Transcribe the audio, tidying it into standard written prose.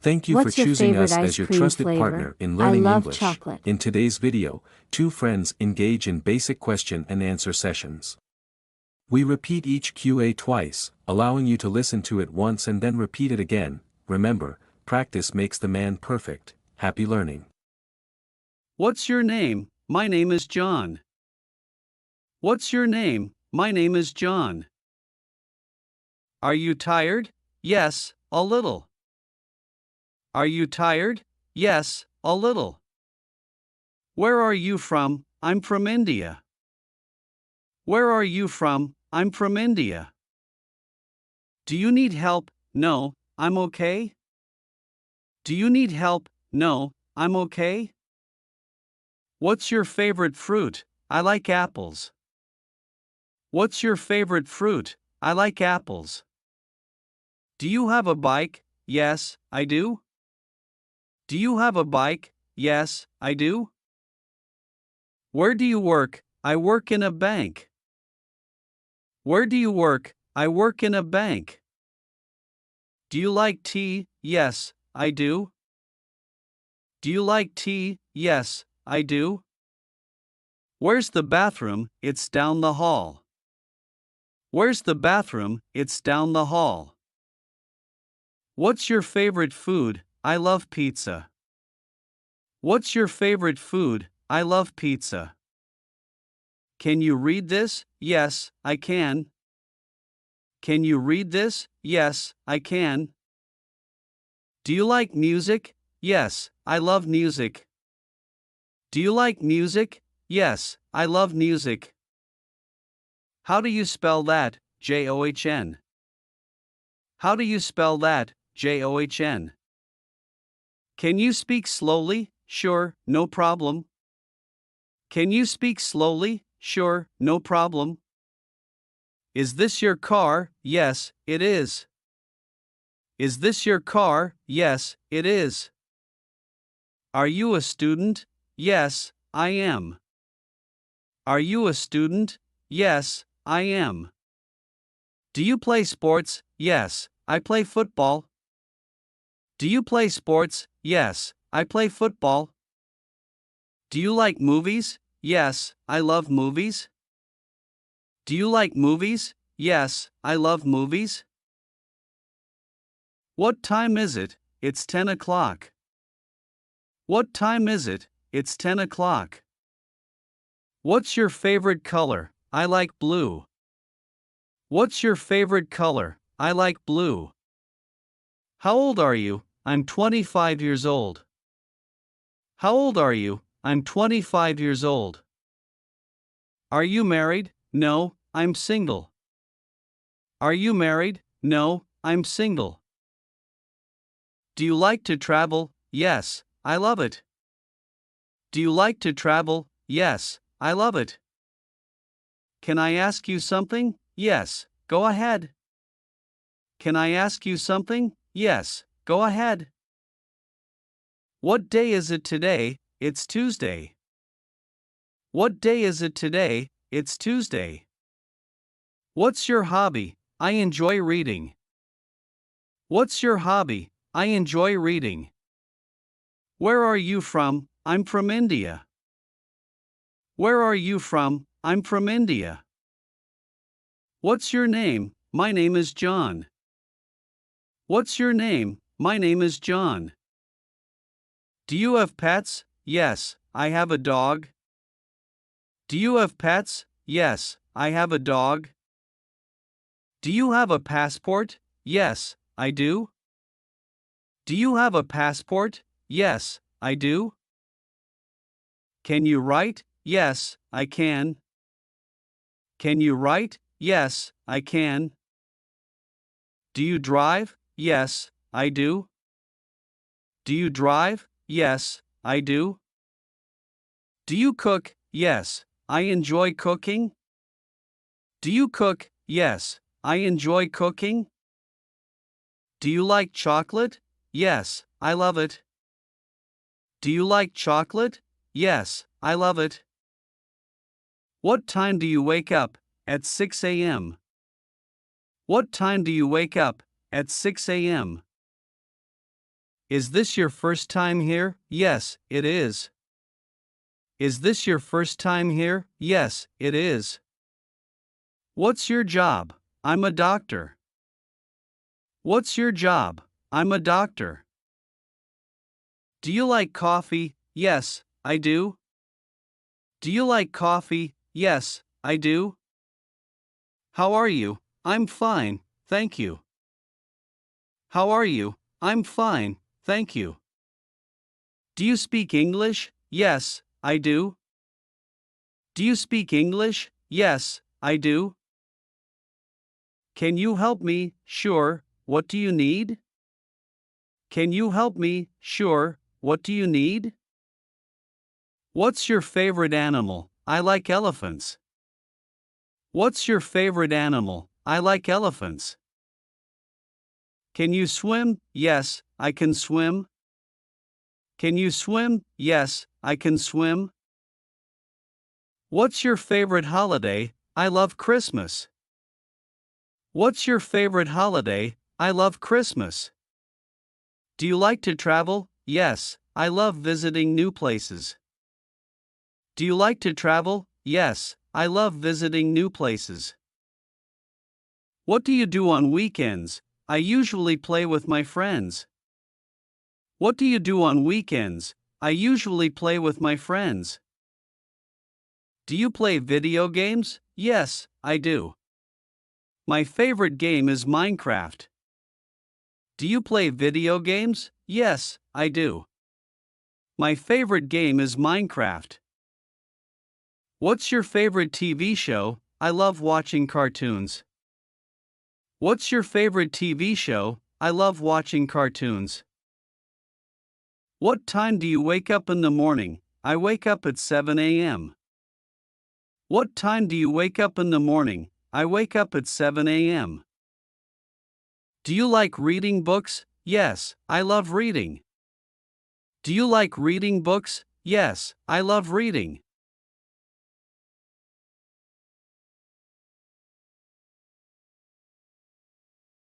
Thank you for What's your choosing favorite us ice as your cream trusted flavor? partner in I learning love English. chocolate. In today's video, two friends engage in basic question and answer sessions. We repeat each QA twice, allowing you to listen to it once and then repeat it again. Remember, practice makes the man perfect. Happy learning. What's your name? My name is John. What's your name? My name is John. Are you tired? Yes, a little. Are you tired? Yes, a little. Where are you from? I'm from India. Where are you from? I'm from India. Do you need help? No, I'm okay. Do you need help? No, I'm okay. What's your favorite fruit? I like apples. What's your favorite fruit? I like apples. Do you have a bike? Yes, I do. Do you have a bike? Yes, I do. Where do you work? I work in a bank. Where do you work? I work in a bank. Do you like tea? Yes, I do. Do you like tea? Yes, I do. Where's the bathroom? It's down the hall. Where's the bathroom? It's down the hall. What's your favorite food? I love pizza. What's your favorite food? I love pizza. Can you read this? Yes, I can. Can you read this? Yes, I can. Do you like music? Yes, I love music. Do you like music? Yes, I love music. How do you spell that? John. How do you spell that? John. Can you speak slowly? Sure, no problem. Can you speak slowly? Sure, no problem. Is this your car? Yes, it is. Is this your car? Yes, it is. Are you a student? Yes, I am. Are you a student? Yes, I am. Do you play sports? Yes, I play football. Do you play sports? Yes, I play football. Do you like movies? Yes, I love movies. Do you like movies? Yes, I love movies. What time is it? It's 10 o'clock. What time is it? It's 10 o'clock. What's your favorite color? I like blue. What's your favorite color? I like blue. How old are you? I'm 25 years old. How old are you? I'm 25 years old. Are you married? No, I'm single. Are you married? No, I'm single. Do you like to travel? Yes, I love it. Do you like to travel? Yes, I love it. Can I ask you something? Yes, go ahead. Can I ask you something? Yes, go ahead. What day is it today? It's Tuesday. What day is it today? It's Tuesday. What's your hobby? I enjoy reading. What's your hobby? I enjoy reading. Where are you from? I'm from India. Where are you from? I'm from India. What's your name? My name is John. What's your name? My name is John. Do you have pets? Yes, I have a dog. Do you have pets? Yes, I have a dog. Do you have a passport? Yes, I do. Do you have a passport? Yes, I do. Can you write? Yes, I can. Can you write? Yes, I can. Do you drive? Yes, I do. Do you drive? Yes, I do. Do you cook? Yes, I enjoy cooking. Do you cook? Yes, I enjoy cooking. Do you like chocolate? Yes, I love it. Do you like chocolate? Yes, I love it. What time do you wake up? At 6 a.m. What time do you wake up? At 6 a.m. Is this your first time here? Yes, it is. Is this your first time here? Yes, it is. What's your job? I'm a doctor. What's your job? I'm a doctor. Do you like coffee? Yes, I do. Do you like coffee? Yes, I do. How are you? I'm fine, thank you. How are you? I'm fine, thank you. Do you speak English? Yes, I do. Do you speak English? Yes, I do. Can you help me? Sure, what do you need? Can you help me? Sure, what do you need? What's your favorite animal? I like elephants. What's your favorite animal? I like elephants. Can you swim? Yes, I can swim. Can you swim? Yes, I can swim. What's your favorite holiday? I love Christmas. What's your favorite holiday? I love Christmas. Do you like to travel? Yes, I love visiting new places. Do you like to travel? Yes, I love visiting new places. What do you do on weekends? I usually play with my friends. What do you do on weekends? I usually play with my friends. Do you play video games? Yes, I do. My favorite game is Minecraft. Do you play video games? Yes, I do. My favorite game is Minecraft. What's your favorite TV show? I love watching cartoons. What's your favorite TV show? I love watching cartoons. What time do you wake up in the morning? I wake up at 7 a.m. What time do you wake up in the morning? I wake up at 7 a.m. Do you like reading books? Yes, I love reading. Do you like reading books? Yes, I love reading.